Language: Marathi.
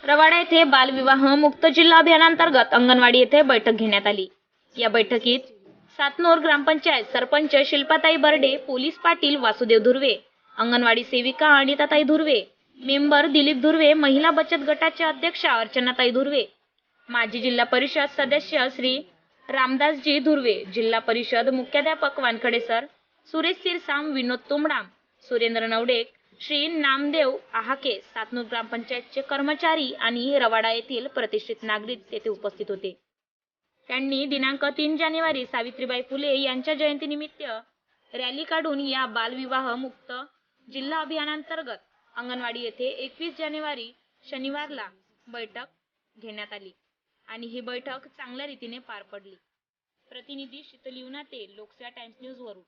रवाडा येथे बालविवाह मुक्त जिल्हा अभियानांतर्गत अंगणवाडी येथे बैठक घेण्यात आली। या बैठकीत सातनूर ग्रामपंचायत सरपंच शिल्पाताई बर्डे, पोलीस पाटील वासुदेव धुर्वे, अंगणवाडी सेविका अनिताताई धुर्वे, मेंबर दिलीप धुर्वे, महिला बचत गटाच्या अध्यक्षा अर्चनाताई धुर्वे, माजी जिल्हा परिषद सदस्य श्री रामदासजी धुर्वे, जिल्हा परिषद मुख्याध्यापक वानखडे सर, सुरेश सिरसाम, विनोद तोमडाम, सुरेंद्र नवडेक, श्री नामदेव आहाके, सातनूर ग्रामपंचायतचे कर्मचारी आणि रवाडा येथील प्रतिष्ठित नागरिक तेथे उपस्थित होते। त्यांनी दिनांक 3 जानेवारी सावित्रीबाई फुले यांच्या जयंतीनिमित्त रॅली काढून या बालविवाह मुक्त जिल्हा अभियानांतर्गत अंगणवाडी येथे 21 जानेवारी शनिवारला बैठक घेण्यात आली आणि ही बैठक चांगल्या रीतीने पार पडली। प्रतिनिधी शीतल युनाते, लोकसत्ता टाइम्स न्यूज वरून।